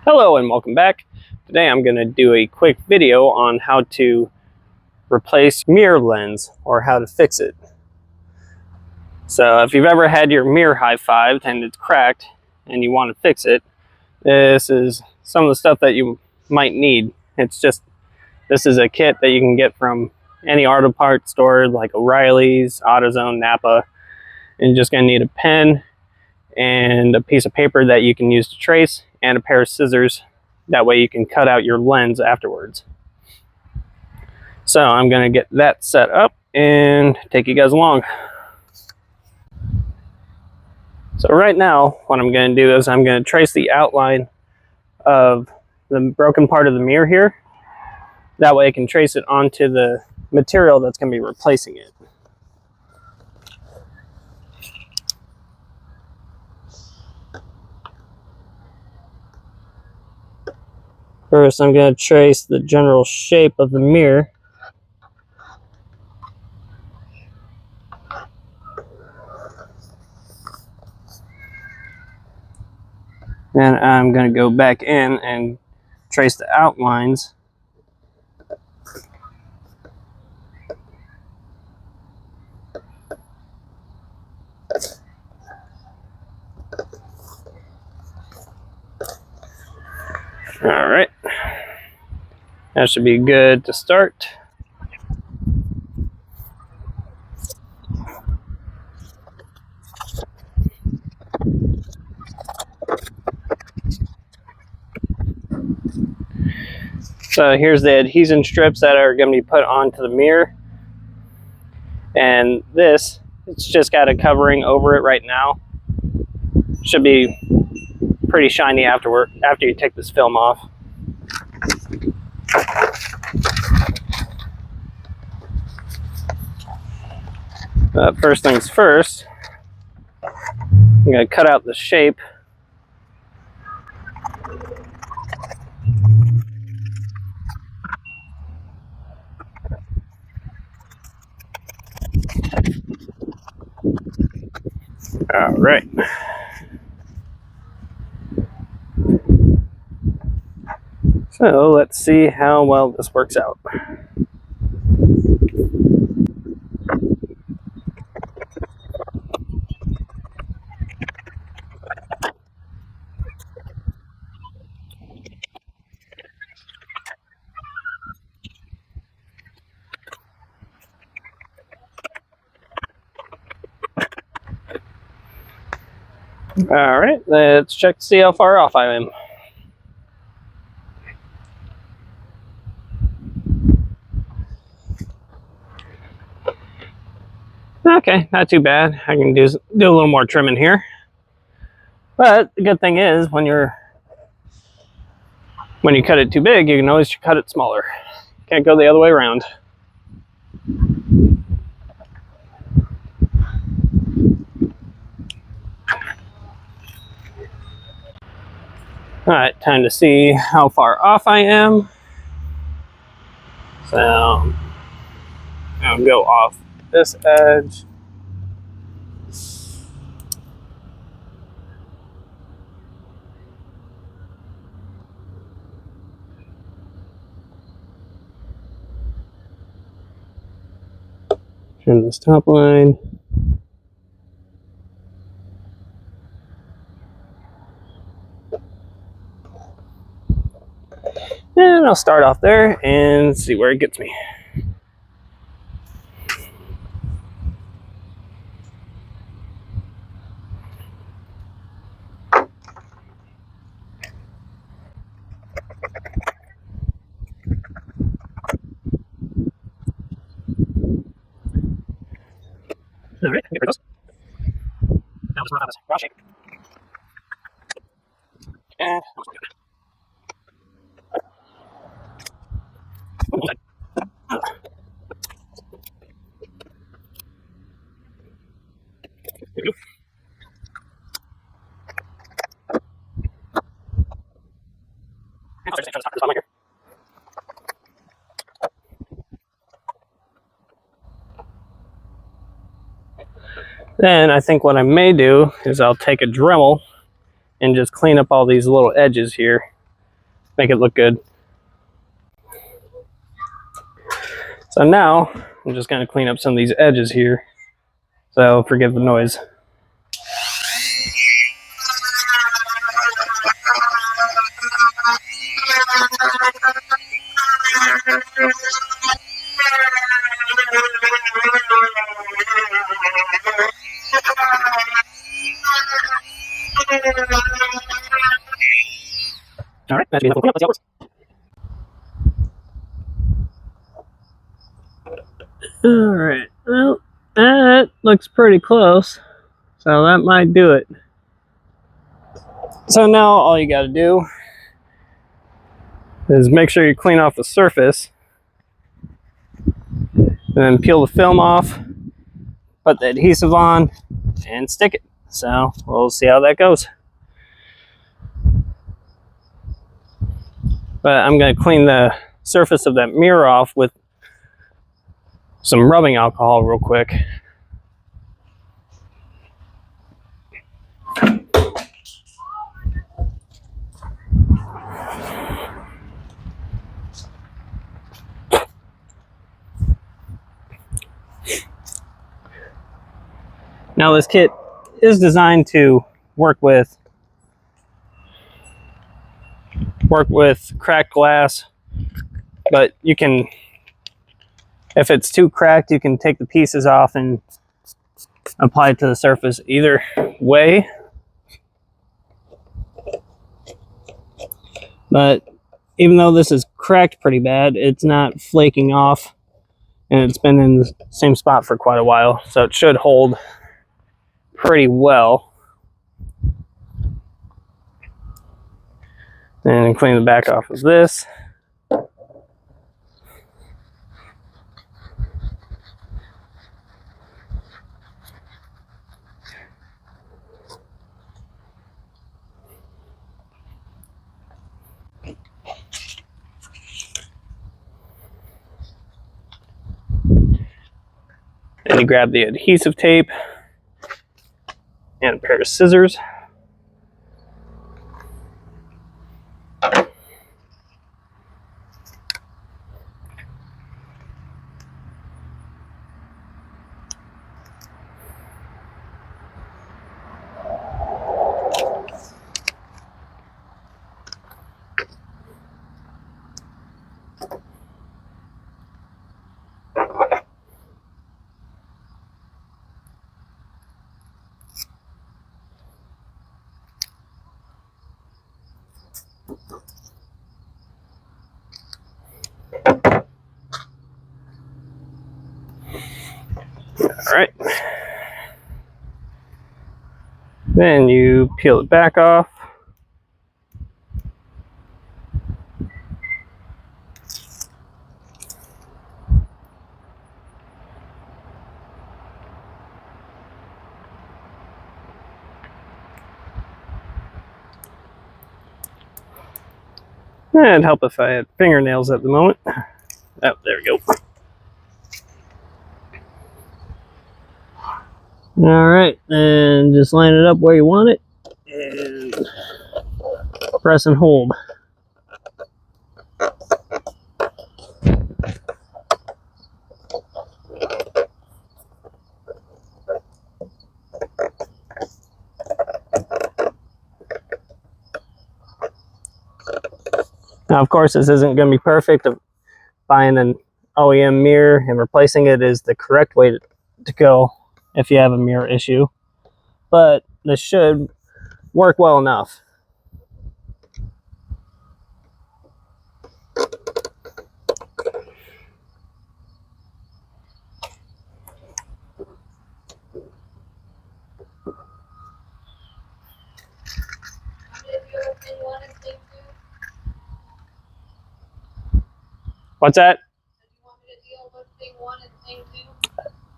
Hello and welcome back. Today I'm going to do a quick video on how to replace mirror lens or how to fix it. So if you've ever had your mirror high-fived and it's cracked and you want to fix it, this is some of the stuff that you might need. This is a kit that you can get from any auto parts store like O'Reilly's, AutoZone, Napa. And you're just going to need a pen and a piece of paper that you can use to trace and a pair of scissors. That way you can cut out your lens afterwards. So I'm going to get that set up and take you guys along. So right now what I'm going to do is I'm going to trace the outline of the broken part of the mirror here. That way I can trace it onto the material that's going to be replacing it. First, I'm going to trace the general shape of the mirror. Then I'm going to go back in and trace the outlines. All right. That should be good to start. So here's the adhesion strips that are going to be put onto the mirror. And this, it's just got a covering over it right now. Should be pretty shiny after you take this film off. First things first, I'm going to cut out the shape. All right. So let's see how well this works out. All right, let's check to see how far off I am. Okay, not too bad. I can do a little more trimming here. But the good thing is when you cut it too big, you can always cut it smaller. Can't go the other way around. All right, time to see how far off I am. So I'll go off this edge. Trim this top line. And I'll start off there and see where it gets me. All right, get rid of those. Now let's run out this round shape. And almost good. There we go. And I'll just try to stop this bottom here. Then I think what I may do is I'll take a Dremel and just clean up all these little edges here make it look good. So now I'm just going to clean up some of these edges here. So forgive the noise. All right, that should be enough. Let's see how it works. All right, well, that looks pretty close, so that might do it. So now all you got to do is make sure you clean off the surface, and then peel the film off, put the adhesive on, and stick it. So we'll see how that goes. But I'm going to clean the surface of that mirror off with some rubbing alcohol real quick. Now this kit is designed to work with cracked glass, but you can, if it's too cracked, you can take the pieces off and apply it to the surface either way. But even though this is cracked pretty bad, it's not flaking off, and it's been in the same spot for quite a while, so it should hold pretty well. And clean the back off of this. And you grab the adhesive tape and a pair of scissors. All right. Then you peel it back off. It'd help if I had fingernails at the moment. Oh, there we go. All right, and just line it up where you want it, and press and hold. Now, of course, this isn't going to be perfect. Buying an OEM mirror and replacing it is the correct way to go if you have a mirror issue, but this should work well enough. What's that?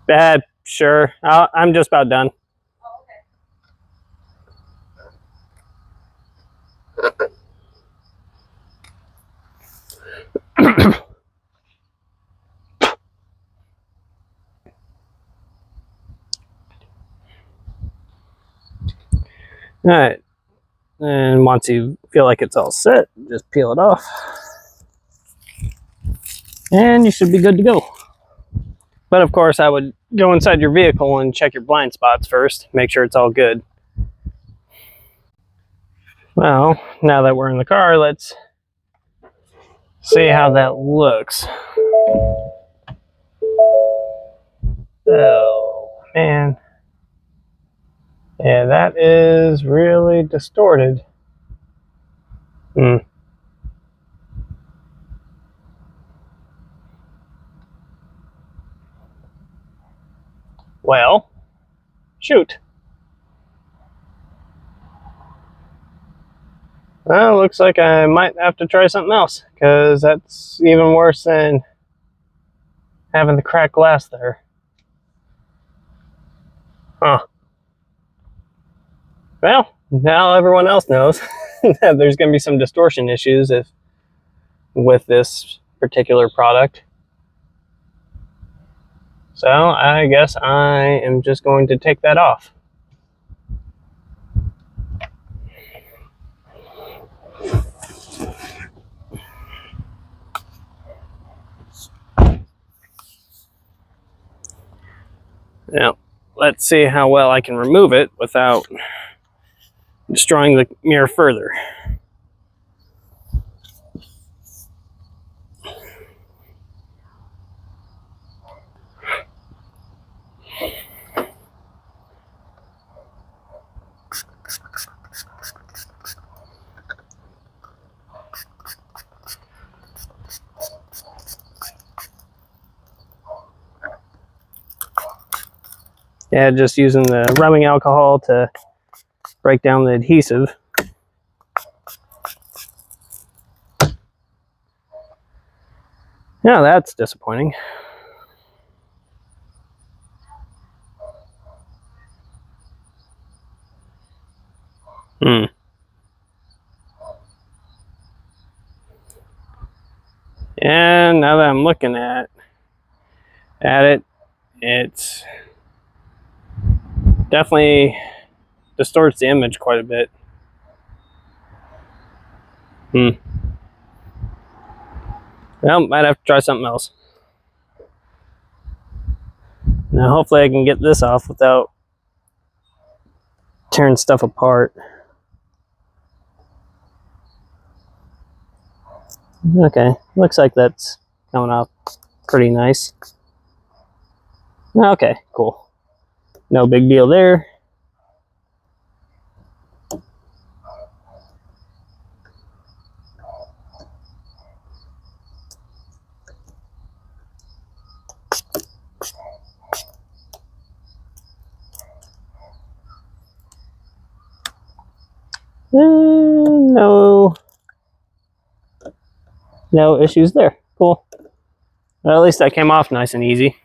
Bad, sure. I'm just about done. All right. And once you feel like it's all set, just peel it off. And you should be good to go. But of course, I would go inside your vehicle and check your blind spots first. Make sure it's all good. Well, now that we're in the car, let's see how that looks. Oh, man. Yeah, that is really distorted. Well, shoot. Well, looks like I might have to try something else, because that's even worse than having the cracked glass there. Huh. Well, now everyone else knows that there's going to be some distortion issues with this particular product. So I guess I am just going to take that off. Now, let's see how well I can remove it without destroying the mirror further. Yeah, just using the rubbing alcohol to break down the adhesive. Yeah, that's disappointing. And now that I'm looking at it, it's definitely distorts the image quite a bit. Well, might have to try something else. Now, hopefully I can get this off without tearing stuff apart. Okay, looks like that's coming off pretty nice. Okay, cool. No big deal there. No issues there. Cool. Well, at least that came off nice and easy.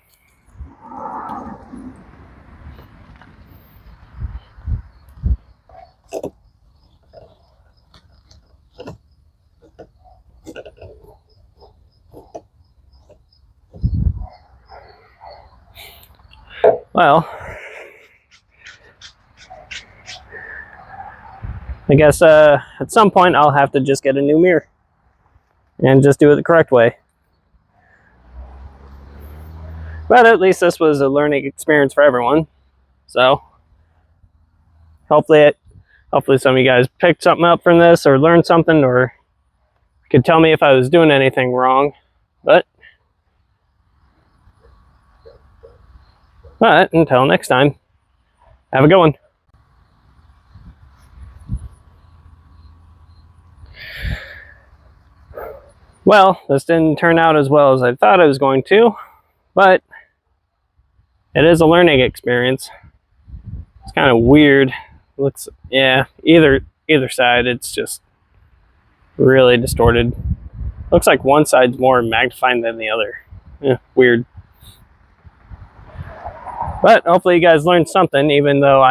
Well, I guess at some point I'll have to just get a new mirror and just do it the correct way. But at least this was a learning experience for everyone. So hopefully some of you guys picked something up from this or learned something, or could tell me if I was doing anything wrong. But until next time, have a good one. Well, this didn't turn out as well as I thought it was going to, but it is a learning experience. It's kind of weird. Yeah, either side, it's just really distorted. Looks like one side's more magnified than the other. Yeah, weird. But hopefully you guys learned something, even though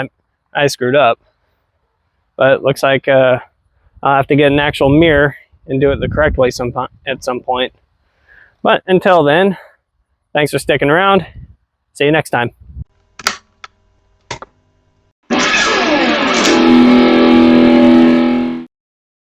I screwed up. But it looks like I'll have to get an actual mirror and do it the correct way at some point. But until then, thanks for sticking around. See you next time.